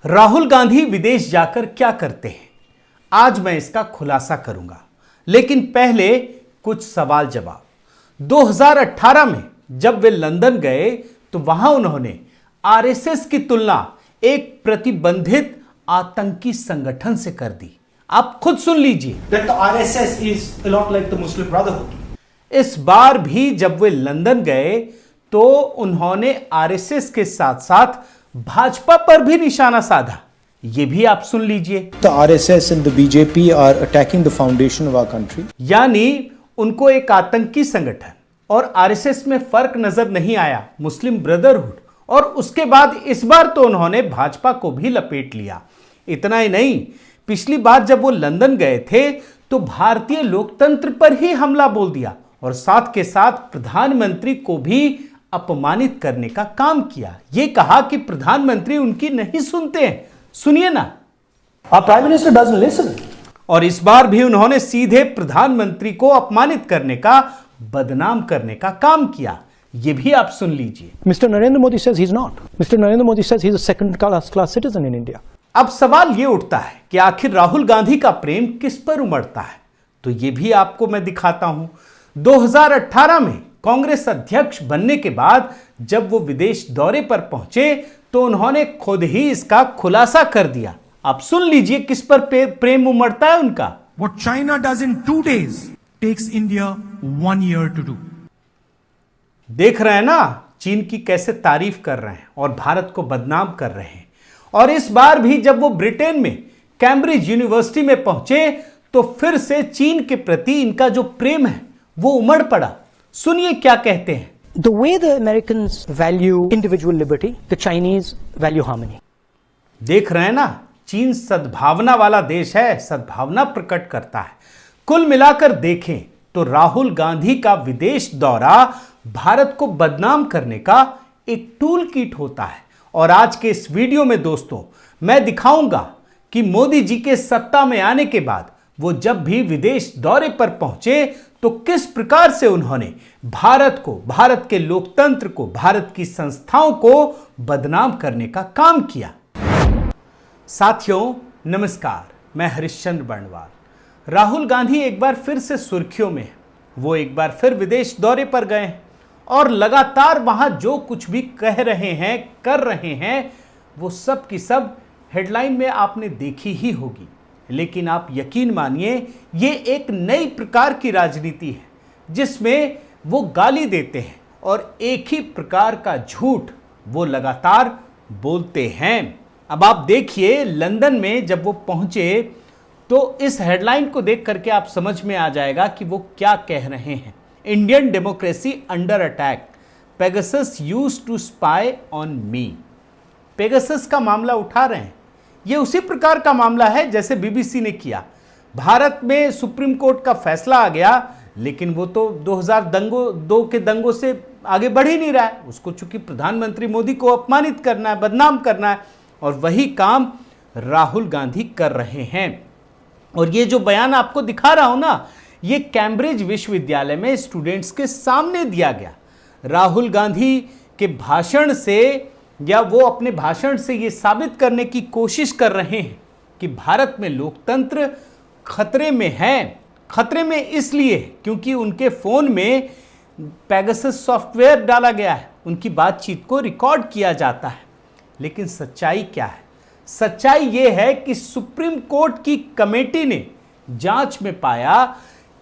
राहुल गांधी विदेश जाकर क्या करते हैं, आज मैं इसका खुलासा करूंगा। लेकिन पहले कुछ सवाल जवाब। 2018 में जब वे लंदन गए तो वहां उन्होंने आरएसएस की तुलना एक प्रतिबंधित आतंकी संगठन से कर दी। आप खुद सुन लीजिए। That the RSS is a lot like the Muslim Brotherhood. इस बार भी जब वे लंदन गए तो उन्होंने आरएसएस के साथ साथ भाजपा पर भी निशाना साधा। ये भी आप सुन लीजिए। The RSS and the BJP are attacking the foundation of our country. यानी उनको एक आतंकी संगठन और आरएसएस में फर्क नजर नहीं आया, मुस्लिम ब्रदरहुड। और उसके बाद इस बार तो उन्होंने भाजपा को भी लपेट लिया। इतना ही नहीं, पिछली बार जब वो लंदन गए थे तो भारतीय लोकतंत्र पर ही हमला बोल दिया और साथ के साथ प्रधानमंत्री को भी अपमानित करने का काम किया। ये कहा कि प्रधानमंत्री उनकी नहीं सुनते हैं। सुनिए ना। Our Prime Minister doesn't listen. और इस बार भी उन्होंने सीधे प्रधानमंत्री को अपमानित करने का, बदनाम करने का काम किया। ये भी आप सुन लीजिए। Mr. Narendra Modi says he's not. Mr. Narendra Modi says he's a second class citizen in India. अब सवाल ये उठता है कि आखिर राहुल गांधी का प्रेम किस पर उमड़ता है, तो ये भी आपको मैं दिखाता हूं। 2018 में कांग्रेस अध्यक्ष बनने के बाद जब वो विदेश दौरे पर पहुंचे तो उन्होंने खुद ही इसका खुलासा कर दिया। आप सुन लीजिए किस पर प्रेम उमड़ता है उनका। What China does in 2 days takes India 1 year to do. देख रहे हैं ना, चीन की कैसे तारीफ कर रहे हैं और भारत को बदनाम कर रहे हैं। और इस बार भी जब वो ब्रिटेन में कैम्ब्रिज यूनिवर्सिटी में पहुंचे तो फिर से चीन के प्रति इनका जो प्रेम है वो उमड़ पड़ा। सुनिए क्या कहते हैं। The way the Americans value individual liberty, the Chinese value harmony. देख रहे हैं ना, चीन सद्भावना वाला देश है, सद्भावना प्रकट करता है। कुल मिलाकर देखें तो राहुल गांधी का विदेश दौरा भारत को बदनाम करने का एक टूल किट होता है। और आज के इस वीडियो में दोस्तों मैं दिखाऊंगा कि मोदी जी के सत्ता में आने के बाद वो जब भी विदेश दौरे पर पहुंचे तो किस प्रकार से उन्होंने भारत को, भारत के लोकतंत्र को, भारत की संस्थाओं को बदनाम करने का काम किया। साथियों नमस्कार, मैं हरिश्चंद्र बर्णवाल। राहुल गांधी एक बार फिर से सुर्खियों में हैं। वो एक बार फिर विदेश दौरे पर गए हैं और लगातार वहां जो कुछ भी कह रहे हैं, कर रहे हैं, वो सब की सब हेडलाइन में आपने देखी ही होगी। लेकिन आप यकीन मानिए, ये एक नई प्रकार की राजनीति है जिसमें वो गाली देते हैं और एक ही प्रकार का झूठ वो लगातार बोलते हैं। अब आप देखिए, लंदन में जब वो पहुंचे तो इस हेडलाइन को देख करके आप समझ में आ जाएगा कि वो क्या कह रहे हैं। Indian democracy under attack, Pegasus used to spy on me. Pegasus का मामला उठा रहे हैं। ये उसी प्रकार का मामला है जैसे बीबीसी ने किया। भारत में सुप्रीम कोर्ट का फैसला आ गया, लेकिन वो तो 2002 के दंगों से आगे बढ़ ही नहीं रहा है। उसको चूंकि प्रधानमंत्री मोदी को अपमानित करना है, बदनाम करना है, और वही काम राहुल गांधी कर रहे हैं। और ये जो बयान आपको दिखा रहा हूं ना, ये कैम्ब्रिज विश्वविद्यालय में स्टूडेंट्स के सामने दिया गया। राहुल गांधी के भाषण से, या वो अपने भाषण से ये साबित करने की कोशिश कर रहे हैं कि भारत में लोकतंत्र खतरे में है। खतरे में इसलिए क्योंकि उनके फोन में पेगासस सॉफ्टवेयर डाला गया है, उनकी बातचीत को रिकॉर्ड किया जाता है। लेकिन सच्चाई क्या है? सच्चाई ये है कि सुप्रीम कोर्ट की कमेटी ने जांच में पाया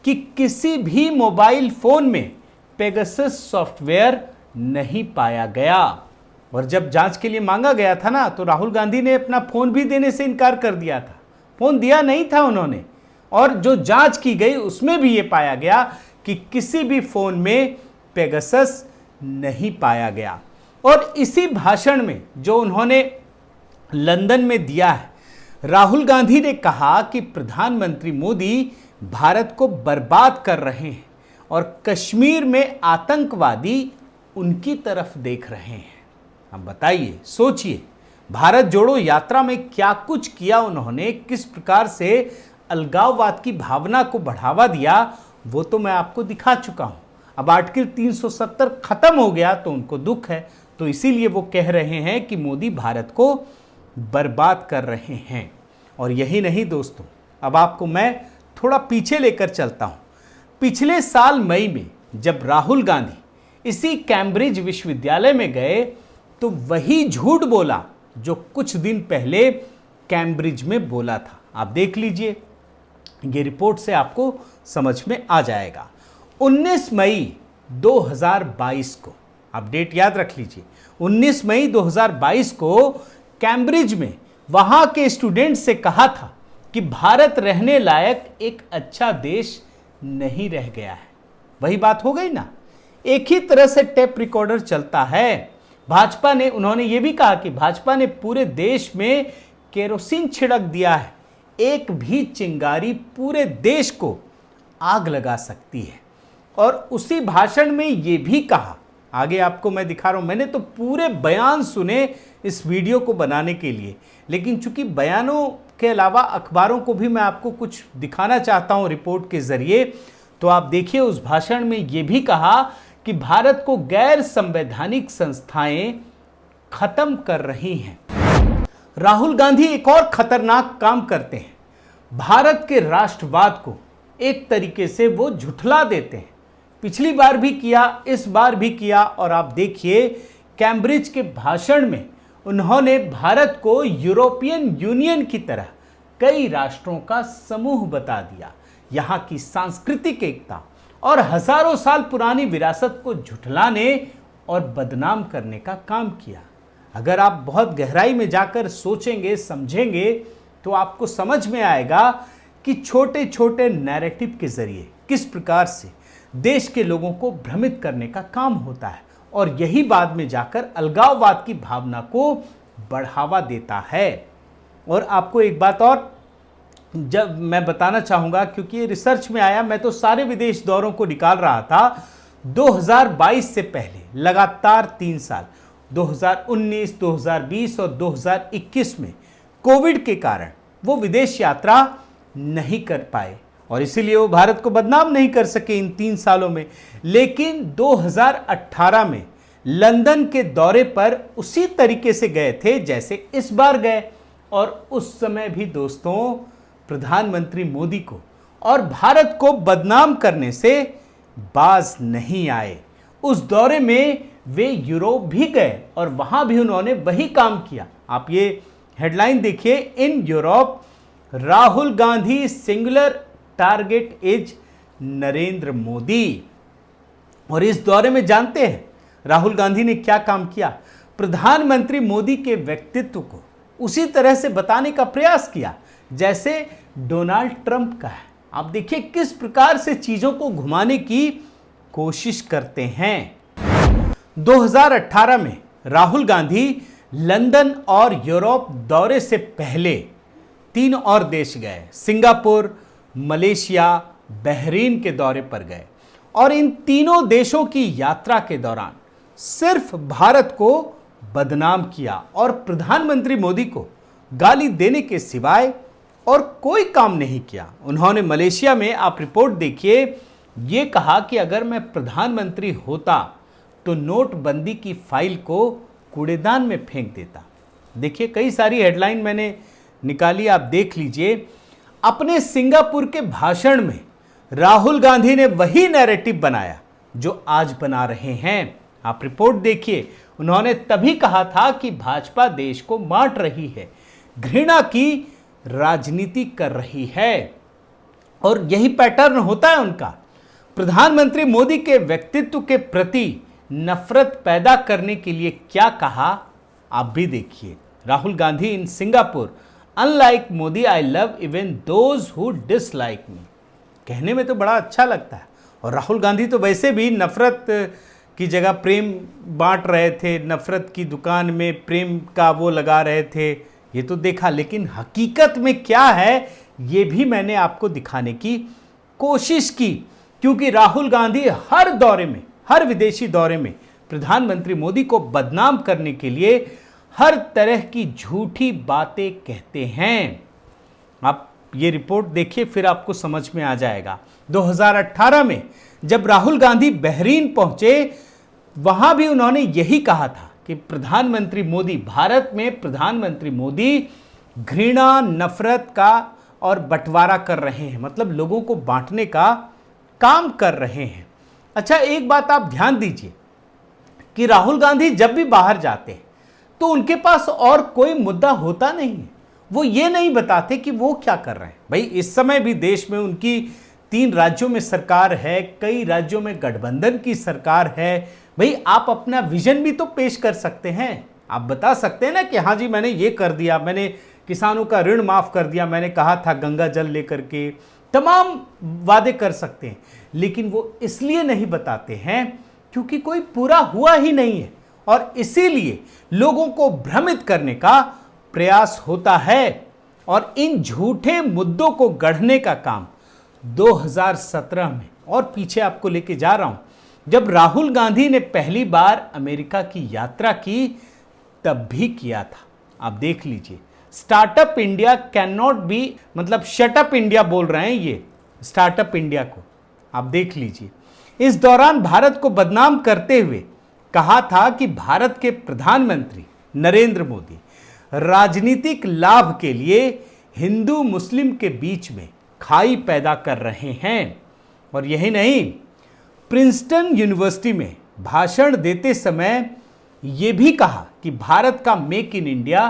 कि किसी भी मोबाइल फोन में पेगासस सॉफ्टवेयर नहीं पाया गया। और जब जांच के लिए मांगा गया था ना, तो राहुल गांधी ने अपना फोन भी देने से इनकार कर दिया था। फोन दिया नहीं था उन्होंने। और जो जांच की गई उसमें भी ये पाया गया कि किसी भी फोन में पेगासस नहीं पाया गया। और इसी भाषण में जो उन्होंने लंदन में दिया है, राहुल गांधी ने कहा कि प्रधानमंत्री मोदी भारत को बर्बाद कर रहे हैं और कश्मीर में आतंकवादी उनकी तरफ देख रहे हैं। अब बताइए, सोचिए, भारत जोड़ो यात्रा में क्या कुछ किया उन्होंने, किस प्रकार से अलगाववाद की भावना को बढ़ावा दिया, वो तो मैं आपको दिखा चुका हूं। अब आर्टिकल 370 खत्म हो गया तो उनको दुख है, तो इसीलिए वो कह रहे हैं कि मोदी भारत को बर्बाद कर रहे हैं। और यही नहीं दोस्तों, अब आपको मैं थोड़ा पीछे लेकर चलता हूं। पिछले साल मई में जब राहुल गांधी इसी कैम्ब्रिज विश्वविद्यालय में गए तो वही झूठ बोला जो कुछ दिन पहले कैम्ब्रिज में बोला था। आप देख लीजिए, ये रिपोर्ट से आपको समझ में आ जाएगा। 19 मई 2022 को, आप डेट याद रख लीजिए, 19 मई 2022 को कैम्ब्रिज में वहां के स्टूडेंट से कहा था कि भारत रहने लायक एक अच्छा देश नहीं रह गया है। वही बात हो गई ना, एक ही तरह से टेप रिकॉर्डर चलता है। भाजपा ने, उन्होंने ये भी कहा कि भाजपा ने पूरे देश में केरोसिन छिड़क दिया है, एक भी चिंगारी पूरे देश को आग लगा सकती है। और उसी भाषण में ये भी कहा, आगे आपको मैं दिखा रहा हूं, मैंने तो पूरे बयान सुने इस वीडियो को बनाने के लिए, लेकिन चूंकि बयानों के अलावा अखबारों को भी मैं आपको कुछ दिखाना चाहता हूं रिपोर्ट के जरिए, तो आप देखिए उस भाषण में यह भी कहा कि भारत को गैर संवैधानिक संस्थाएं खत्म कर रही हैं। राहुल गांधी एक और खतरनाक काम करते हैं, भारत के राष्ट्रवाद को एक तरीके से वो झुठला देते हैं। पिछली बार भी किया, इस बार भी किया, और आप देखिए कैम्ब्रिज के भाषण में उन्होंने भारत को यूरोपियन यूनियन की तरह कई राष्ट्रों का समूह बता दिया। यहां की सांस्कृतिक एकता और हजारों साल पुरानी विरासत को झुठलाने और बदनाम करने का काम किया। अगर आप बहुत गहराई में जाकर सोचेंगे, समझेंगे, तो आपको समझ में आएगा कि छोटे छोटे नैरेटिव के जरिए किस प्रकार से देश के लोगों को भ्रमित करने का काम होता है, और यही बाद में जाकर अलगाववाद की भावना को बढ़ावा देता है। और आपको एक बात और जब मैं बताना चाहूंगा, क्योंकि ये रिसर्च में आया, मैं तो सारे विदेश दौरों को निकाल रहा था 2022 से पहले लगातार 3 साल, 2019, 2020 और 2021 में कोविड के कारण वो विदेश यात्रा नहीं कर पाए और इसीलिए वो भारत को बदनाम नहीं कर सके इन 3 सालों में। लेकिन 2018 में लंदन के दौरे पर उसी तरीके से गए थे जैसे इस बार गए, और उस समय भी दोस्तों प्रधानमंत्री मोदी को और भारत को बदनाम करने से बाज नहीं आए। उस दौरे में वे यूरोप भी गए और वहां भी उन्होंने वही काम किया। आप ये हेडलाइन देखिए, in Europe Rahul Gandhi singular target is Narendra Modi. और इस दौरे में जानते हैं राहुल गांधी ने क्या काम किया? प्रधानमंत्री मोदी के व्यक्तित्व को उसी तरह से बताने का प्रयास किया जैसे डोनाल्ड ट्रंप का है। आप देखिए किस प्रकार से चीजों को घुमाने की कोशिश करते हैं। 2018 में राहुल गांधी लंदन और यूरोप दौरे से पहले 3 और देश गए, सिंगापुर, मलेशिया, बहरीन के दौरे पर गए, और इन तीनों देशों की यात्रा के दौरान सिर्फ भारत को बदनाम किया और प्रधानमंत्री मोदी को गाली देने के सिवाय और कोई काम नहीं किया। उन्होंने मलेशिया में, आप रिपोर्ट देखिए, ये कहा कि अगर मैं प्रधानमंत्री होता तो नोटबंदी की फाइल को कूड़ेदान में फेंक देता। देखिए कई सारी हेडलाइन मैंने निकाली, आप देख लीजिए। अपने सिंगापुर के भाषण में राहुल गांधी ने वही नैरेटिव बनाया जो आज बना रहे हैं। आप रिपोर्ट देखिए, उन्होंने तभी कहा था कि भाजपा देश को बांट रही है, घृणा की राजनीति कर रही है, और यही पैटर्न होता है उनका। प्रधानमंत्री मोदी के व्यक्तित्व के प्रति नफरत पैदा करने के लिए क्या कहा आप भी देखिए। Rahul Gandhi in Singapore, unlike Modi I love even those who dislike me. कहने में तो बड़ा अच्छा लगता है, और राहुल गांधी तो वैसे भी नफरत की जगह प्रेम बांट रहे थे, नफरत की दुकान में प्रेम का वो लगा रहे थे, ये तो देखा। लेकिन हकीकत में क्या है ये भी मैंने आपको दिखाने की कोशिश की, क्योंकि राहुल गांधी हर दौरे में, हर विदेशी दौरे में प्रधानमंत्री मोदी को बदनाम करने के लिए हर तरह की झूठी बातें कहते हैं। आप ये रिपोर्ट देखिए, फिर आपको समझ में आ जाएगा। 2018 में जब राहुल गांधी बहरीन पहुंचे, वहां भी उन्होंने यही कहा था कि प्रधानमंत्री मोदी, भारत में प्रधानमंत्री मोदी घृणा, नफरत का और बंटवारा कर रहे हैं, मतलब लोगों को बांटने का काम कर रहे हैं। अच्छा, एक बात आप ध्यान दीजिए कि राहुल गांधी जब भी बाहर जाते हैं तो उनके पास और कोई मुद्दा होता नहीं है। वो ये नहीं बताते कि वो क्या कर रहे हैं। भाई, इस समय भी देश में उनकी 3 राज्यों में सरकार है, कई राज्यों में गठबंधन की सरकार है। भाई, आप अपना विजन भी तो पेश कर सकते हैं। आप बता सकते हैं ना कि हाँ जी, मैंने ये कर दिया, मैंने किसानों का ऋण माफ कर दिया, मैंने कहा था गंगा जल लेकर के, तमाम वादे कर सकते हैं। लेकिन वो इसलिए नहीं बताते हैं क्योंकि कोई पूरा हुआ ही नहीं है, और इसीलिए लोगों को भ्रमित करने का प्रयास होता है। और इन झूठे मुद्दों को गढ़ने का काम 2017 में, और पीछे आपको लेके जा रहा हूं, जब राहुल गांधी ने पहली बार अमेरिका की यात्रा की तब भी किया था। आप देख लीजिए, startup India can not be, मतलब शटअप इंडिया बोल रहे हैं ये स्टार्टअप इंडिया को। आप देख लीजिए, इस दौरान भारत को बदनाम करते हुए कहा था कि भारत के प्रधानमंत्री नरेंद्र मोदी राजनीतिक लाभ के लिए हिंदू मुस्लिम के बीच में खाई पैदा कर रहे हैं। और यही नहीं, प्रिंसटन यूनिवर्सिटी में भाषण देते समय यह भी कहा कि भारत का मेक इन इंडिया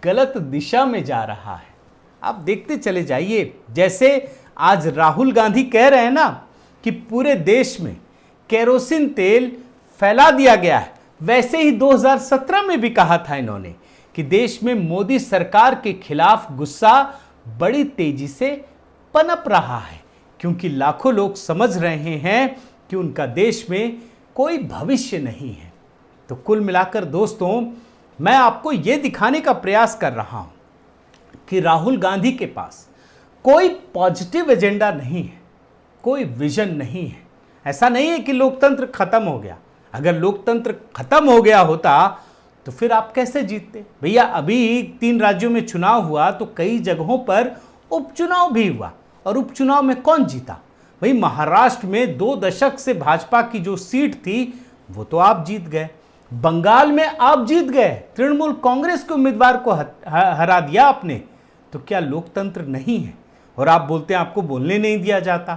गलत दिशा में जा रहा है। आप देखते चले जाइए, जैसे आज राहुल गांधी कह रहे हैं ना कि पूरे देश में केरोसिन तेल फैला दिया गया है, वैसे ही 2017 में भी कहा था इन्होंने कि देश में मोदी सरकार के खिलाफ गुस्सा बड़ी तेजी से पनप रहा है, क्योंकि लाखों लोग समझ रहे हैं कि उनका देश में कोई भविष्य नहीं है। तो कुल मिलाकर दोस्तों, मैं आपको यह दिखाने का प्रयास कर रहा हूं कि राहुल गांधी के पास कोई पॉजिटिव एजेंडा नहीं है, कोई विजन नहीं है। ऐसा नहीं है कि लोकतंत्र खत्म हो गया। अगर लोकतंत्र खत्म हो गया होता तो फिर आप कैसे जीतते? भैया, अभी 3 राज्यों में चुनाव हुआ तो कई जगहों पर उपचुनाव भी हुआ, और उपचुनाव में कौन जीता? भाई, महाराष्ट्र में 2 दशक से भाजपा की जो सीट थी वो तो आप जीत गए, बंगाल में आप जीत गए, तृणमूल कांग्रेस के उम्मीदवार को हरा दिया आपने। तो क्या लोकतंत्र नहीं है? और आप बोलते हैं आपको बोलने नहीं दिया जाता।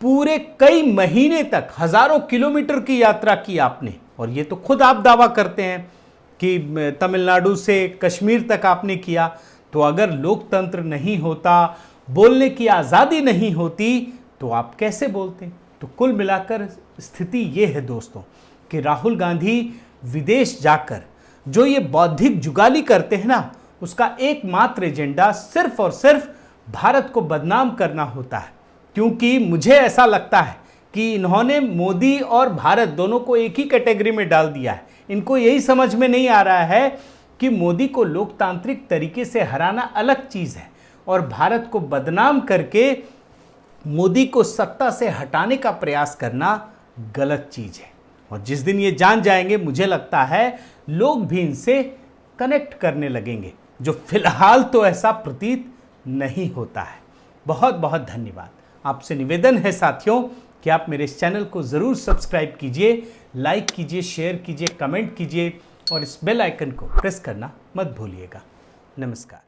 पूरे कई महीने तक हजारों किलोमीटर की यात्रा की आपने, और ये तो खुद आप दावा करते हैं कि तमिलनाडु से कश्मीर तक आपने किया। तो अगर लोकतंत्र नहीं होता, बोलने की आज़ादी नहीं होती, तो आप कैसे बोलते? तो कुल मिलाकर स्थिति ये है दोस्तों कि राहुल गांधी विदेश जाकर जो ये बौद्धिक जुगाली करते हैं ना, उसका एकमात्र एजेंडा सिर्फ और सिर्फ भारत को बदनाम करना होता है। क्योंकि मुझे ऐसा लगता है कि इन्होंने मोदी और भारत दोनों को एक ही कैटेगरी में डाल दिया है। इनको यही समझ में नहीं आ रहा है कि मोदी को लोकतांत्रिक तरीके से हराना अलग चीज़ है, और भारत को बदनाम करके मोदी को सत्ता से हटाने का प्रयास करना गलत चीज़ है। और जिस दिन ये जान जाएंगे, मुझे लगता है लोग भी इनसे कनेक्ट करने लगेंगे, जो फिलहाल तो ऐसा प्रतीत नहीं होता है। बहुत बहुत धन्यवाद। आपसे निवेदन है साथियों कि आप मेरे इस चैनल को ज़रूर सब्सक्राइब कीजिए, लाइक कीजिए, शेयर कीजिए, कमेंट कीजिए, और इस बेल आइकन को प्रेस करना मत भूलिएगा। नमस्कार।